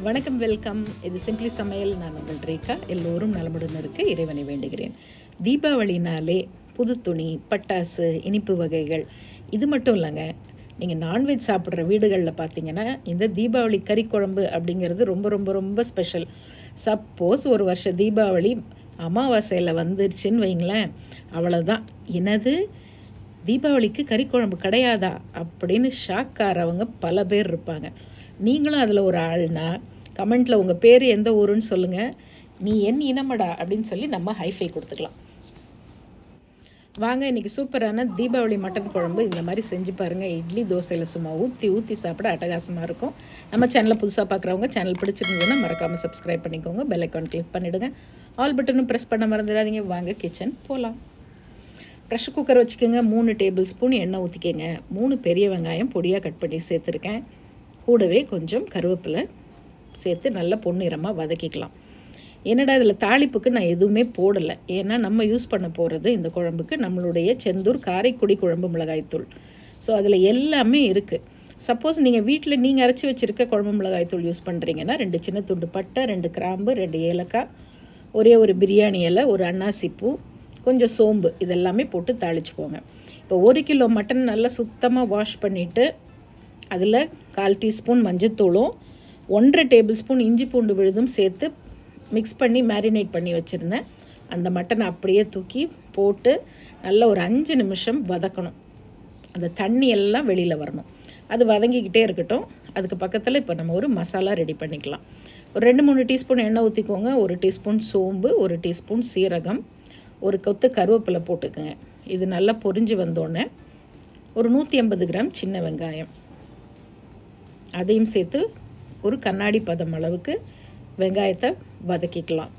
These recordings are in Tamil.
வணக்கம், வெல்கம். இது சிம்பிளி சமையல். நான் உங்கள் ரேகா. எல்லோரும் நலமுடன் இருக்க இறைவனை வேண்டுகிறேன். தீபாவளினாலே புது துணி, பட்டாசு, இனிப்பு வகைகள் இது மட்டும் இல்லைங்க. நீங்கள் நான்வெஜ் சாப்பிட்ற வீடுகளில் பார்த்தீங்கன்னா இந்த தீபாவளி கறிக்குழம்பு அப்படிங்கிறது ரொம்ப ரொம்ப ரொம்ப ஸ்பெஷல். சப்போஸ் ஒரு வருஷம் தீபாவளி அமாவாசையில் வந்துருச்சுன்னு வைங்களேன், அவ்வளோதான். என்னது தீபாவளிக்கு கறிக்குழம்பு கிடையாதா அப்படின்னு ஷாக்காரவங்க பல பேர் இருப்பாங்க. நீங்களும் அதில் ஒரு ஆள்னா கமெண்ட்டில் உங்கள் பேர் எந்த ஊருன்னு சொல்லுங்கள். நீ என் இனமடா அப்படின்னு சொல்லி நம்ம ஹைஃபை கொடுத்துக்கலாம். வாங்க, இன்றைக்கி சூப்பரான தீபாவளி மட்டன் குழம்பு இந்த மாதிரி செஞ்சு பாருங்கள். இட்லி தோசையில் சும்மா ஊற்றி சாப்பிட அட்டகாசமாக இருக்கும். நம்ம சேனலை புதுசாக பார்க்குறவங்க சேனல் பிடிச்சிருந்ததுன்னா மறக்காமல் சப்ஸ்கிரைப் பண்ணிக்கோங்க. பெல் ஐக்கான் கிளிக் பண்ணிவிடுங்க. ஆல் பட்டனும் ப்ரெஸ் பண்ண மறந்துடாதீங்க. வாங்க கிச்சன் போகலாம். ப்ரெஷர் குக்கர் வச்சுக்கோங்க. 3 டேபிள் ஸ்பூன் எண்ணெய் ஊற்றிக்கோங்க. 3 பெரிய வெங்காயம் பொடியாக கட் பண்ணி சேர்த்துருக்கேன். கூடவே கொஞ்சம் கருவேப்பிலை சேர்த்து நல்லா பொன்னிறமாக வதக்கிக்கலாம். என்னடா இதில் தாளிப்புக்கு நான் எதுவுமே போடலை, ஏன்னா நம்ம யூஸ் பண்ண போகிறது இந்த குழம்புக்கு நம்மளுடைய செந்தூர் காரைக்குடி குழம்பு மிளகாய்த்தூள். ஸோ அதில் எல்லாமே இருக்குது. சப்போஸ் நீங்கள் வீட்டில் நீங்கள் அரைச்சி வச்சுருக்க குழம்பு மிளகாய்த்தூள் யூஸ் பண்ணுறீங்கன்னா 2 சின்ன துண்டு பட்டை, 2 கிராம்பு, 2 ஏலக்காய், ஒரே ஒரு பிரியாணி இலை, ஒரு அன்னாசிப்பூ, கொஞ்சம் சோம்பு இதெல்லாமே போட்டு தாளிச்சுக்கோங்க. இப்போ 1 கிலோ மட்டன் நல்லா சுத்தமாக வாஷ் பண்ணிவிட்டு அதில் 1/4 டீஸ்பூன் மஞ்சத்தூளும் 1.5 டேபிள் ஸ்பூன் இஞ்சி பூண்டு விழுதும் சேர்த்து மிக்ஸ் பண்ணி மேரினேட் பண்ணி வச்சுருந்தேன். அந்த மட்டனை அப்படியே தூக்கி போட்டு நல்லா ஒரு 5 நிமிஷம் வதக்கணும். அந்த தண்ணி எல்லாம் வெளியில் வரணும். அது வதங்கிக்கிட்டே இருக்கட்டும். அதுக்கு பக்கத்தில் இப்போ நம்ம ஒரு மசாலா ரெடி பண்ணிக்கலாம். ஒரு 2-3 டீஸ்பூன் எண்ணெய் ஊற்றிக்கோங்க. 1 டீஸ்பூன் சோம்பு, 1 டீஸ்பூன் சீரகம், ஒரு கொத்து கருவேப்பிலை போட்டுக்குங்க. இது நல்லா பொரிஞ்சு வந்தோடனே ஒரு 150 கிராம் சின்ன வெங்காயம் அதையும் சேர்த்து ஒரு கண்ணாடி பதம் அளவுக்கு வெங்காயத்தை வதக்கிக்கலாம்.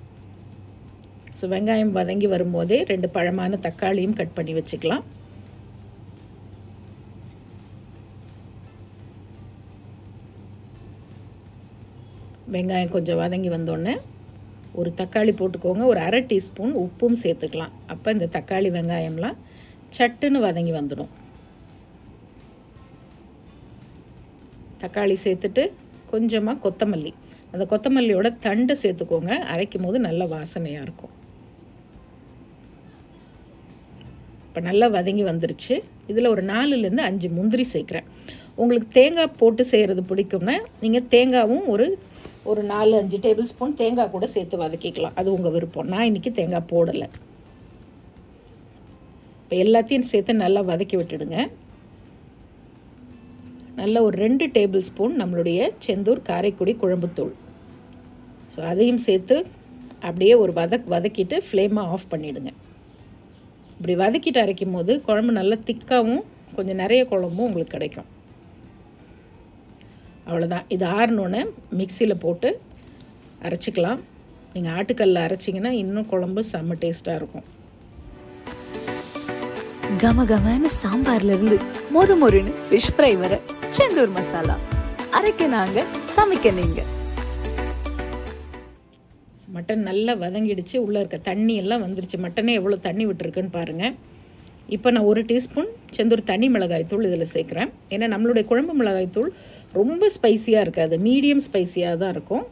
ஸோ வெங்காயம் வதங்கி வரும்போதே 2 பழமான தக்காளியும் கட் பண்ணி வச்சுக்கலாம். வெங்காயம் கொஞ்சம் வதங்கி வந்தோடனே ஒரு தக்காளி போட்டுக்கோங்க. ஒரு 1/2 டீஸ்பூன் உப்பும் சேர்த்துக்கலாம். அப்போ இந்த தக்காளி வெங்காயம்லாம் சட்டுன்னு வதங்கி வந்துடும். தக்காளி சேர்த்துட்டு கொஞ்சமாக கொத்தமல்லி, அந்த கொத்தமல்லியோட தண்டை சேர்த்துக்கோங்க. அரைக்கும் போது நல்ல வாசனையாக இருக்கும். இப்போ நல்லா வதங்கி வந்துருச்சு. இதில் ஒரு 4லேருந்து 5 முந்திரி சேர்க்குறேன். உங்களுக்கு தேங்காய் போட்டு செய்கிறது பிடிக்கும்னா நீங்கள் தேங்காவும் ஒரு 4-5 டேபிள் ஸ்பூன் தேங்காய் கூட சேர்த்து வதக்கிக்கலாம். அது உங்கள் விருப்பம். நான் இன்றைக்கி தேங்காய் போடலை. இப்போ எல்லாத்தையும் சேர்த்து நல்லா வதக்கி விட்டுடுங்க. நல்ல ஒரு 2 டேபிள் ஸ்பூன் நம்மளுடைய செந்தூர் காரைக்குடி குழம்புத்தூள். ஸோ அதையும் சேர்த்து அப்படியே ஒரு வதக்கிட்டு ஃப்ளேமை ஆஃப் பண்ணிவிடுங்க. இப்படி வதக்கிட்டு அரைக்கும் போது குழம்பு நல்லா திக்காகவும் கொஞ்சம் நிறைய குழம்பும் உங்களுக்கு கிடைக்கும். அவ்வளோதான். இது ஆறினோன்னே மிக்சியில் போட்டு அரைச்சிக்கலாம். நீங்கள் ஆட்டுக்கல்லில் அரைச்சிங்கன்னா இன்னும் குழம்பு செம்ம டேஸ்ட்டாக இருக்கும். கமகமன்னு சாம்பார்லேருந்து மொறுன்னு ஃபிஷ் ஃப்ரை வர செந்தூர் மசாலா அரைக்க நாங்க, சமைக்க நீங்க. மட்டன் நல்லா வதங்கிடுச்சு. உள்ளே இருக்க தண்ணி எல்லாம் வந்துருச்சு. மட்டனே எவ்வளோ தண்ணி விட்டுருக்குன்னு பாருங்கள். இப்போ நான் 1 டீஸ்பூன் செந்தூர் தனி மிளகாய்த்தூள் இதில் சேர்க்குறேன். ஏன்னா நம்மளுடைய குழம்பு மிளகாய்த்தூள் ரொம்ப ஸ்பைஸியாக இருக்காது, மீடியம் ஸ்பைஸியாக தான் இருக்கும்.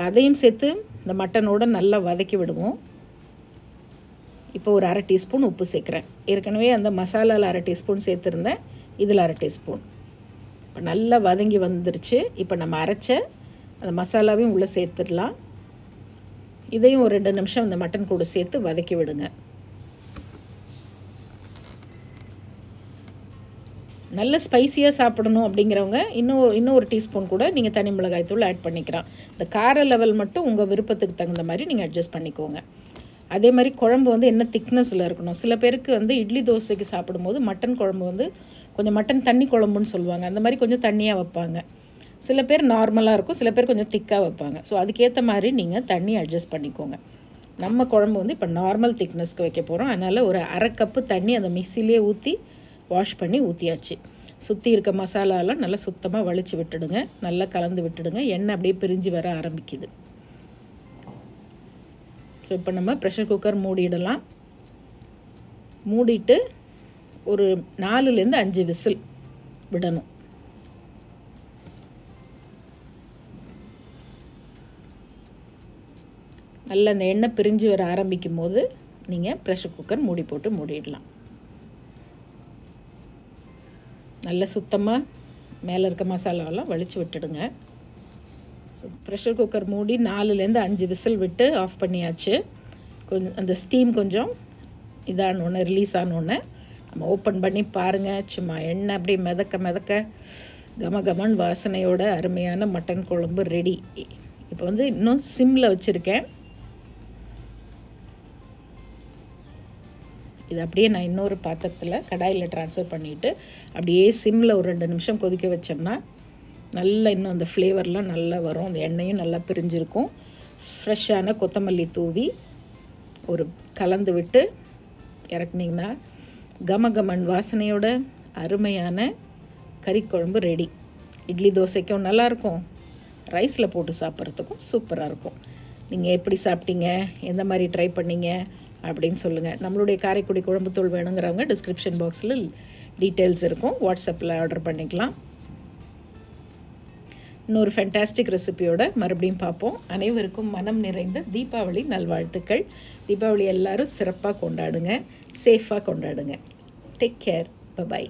அதையும் சேர்த்து இந்த மட்டனோடு நல்லா வதக்கி விடுவோம். இப்போ ஒரு 1/2 டீஸ்பூன் உப்பு சேர்க்குறேன். ஏற்கனவே அந்த மசாலாவில் 1/2 டீஸ்பூன் சேர்த்துருந்தேன். இதில் 1/2 டீஸ்பூன். இப்போ நல்லா வதங்கி வந்துருச்சு. இப்போ நம்ம அரைச்ச அந்த மசாலாவையும் உள்ளே சேர்த்துடலாம். இதையும் ஒரு 2 நிமிஷம் இந்த மட்டன் கூட சேர்த்து வதக்கி விடுங்க. நல்ல ஸ்பைஸியாக சாப்பிடணும் அப்படிங்கிறவங்க இன்னும் 1 டீஸ்பூன் கூட நீங்கள் தனி மிளகாய்த்தூள் ஆட் பண்ணிக்கலாம். இந்த கார லெவல் மட்டும் உங்கள் விருப்பத்துக்கு தகுந்த மாதிரி நீங்கள் அட்ஜஸ்ட் பண்ணிக்கோங்க. அதே மாதிரி குழம்பு என்ன திக்னஸில் இருக்கணும். சில பேருக்கு இட்லி தோசைக்கு சாப்பிடும்போது மட்டன் குழம்பு கொஞ்சம் மட்டன் தண்ணி குழம்புன்னு சொல்லுவாங்க. அந்த மாதிரி கொஞ்சம் தண்ணியாக வைப்பாங்க. சில பேர் நார்மலாக இருக்கும், சில பேர் கொஞ்சம் திக்காக வைப்பாங்க. ஸோ அதுக்கேற்ற மாதிரி நீங்கள் தண்ணி அட்ஜஸ்ட் பண்ணிக்கோங்க. நம்ம குழம்பு இப்போ நார்மல் திக்னஸ்க்கு வைக்க போகிறோம். அதனால் ஒரு 1/2 கப்பு தண்ணி அந்த மிக்சிலே ஊற்றி வாஷ் பண்ணி ஊற்றியாச்சு. சுற்றி இருக்க மசாலாலாம் நல்லா சுத்தமாக வலிச்சு விட்டுடுங்க. நல்லா கலந்து விட்டுடுங்க. எண்ணெய் அப்படியே பிரிஞ்சு வர ஆரம்பிக்குது. ஸோ இப்போ நம்ம ப்ரெஷர் குக்கர் மூடிடலாம். மூடிட்டு ஒரு 4-5 விசில் விடணும். நல்லா அந்த எண்ணெய் பிரிஞ்சு வர ஆரம்பிக்கும் போது நீங்கள் ப்ரெஷர் குக்கர் மூடி போட்டு மூடிடலாம். நல்ல சுத்தமாக மேலே இருக்க மசாலாவெல்லாம் வலிச்சு விட்டுடுங்க. ஸோ ப்ரெஷர் குக்கர் மூடி 4லேருந்து 5 விசில் விட்டு ஆஃப் பண்ணியாச்சு. கொஞ்சம் அந்த ஸ்டீம் கொஞ்சம் இதானோடனே ரிலீஸ் ஆனோடனே நம்ம ஓப்பன் பண்ணி பாருங்கள். சும்மா எண்ணெய் அப்படியே மிதக்க கமகமன் வாசனையோட அருமையான மட்டன் குழம்பு ரெடி. இப்போ வந்து இன்னும் சிம்மில் வச்சுருக்கேன். இது அப்படியே நான் இன்னொரு பாத்திரத்தில் கடாயில் ட்ரான்ஸ்ஃபர் பண்ணிவிட்டு அப்படியே சிம்மில் ஒரு 2 நிமிஷம் கொதிக்க வச்சோம்னா நல்லா இன்னும் அந்த ஃப்ளேவர்லாம் நல்லா வரும். அந்த எண்ணெயும் நல்லா பிரிஞ்சிருக்கும். ஃப்ரெஷ்ஷான கொத்தமல்லி தூவி ஒரு கலந்து விட்டு இறக்குனிங்கன்னா கமகமன் வாசனையோட அருமையான கறிக்குழம்பு ரெடி. இட்லி தோசைக்கும் நல்லாயிருக்கும், ரைஸில் போட்டு சாப்பிட்றதுக்கும் சூப்பராக இருக்கும். நீங்கள் எப்படி சாப்பிட்டீங்க, எந்த மாதிரி ட்ரை பண்ணீங்க அப்படின்னு சொல்லுங்கள். நம்மளுடைய காரைக்குடி குழம்புத்தூள் வேணுங்கிறவங்க டிஸ்கிரிப்ஷன் பாக்ஸில் டீட்டெயில்ஸ் இருக்கும், வாட்ஸ்அப்பில் ஆர்டர் பண்ணிக்கலாம். இன்னொரு ஃபேண்டாஸ்டிக் ரெசிபியோட மறுபடியும் பார்ப்போம். அனைவருக்கும் மனம் நிறைந்த தீபாவளி நல்வாழ்த்துக்கள். தீபாவளி எல்லோரும் சிறப்பாக கொண்டாடுங்க, சேஃபாக கொண்டாடுங்க. Take care, by.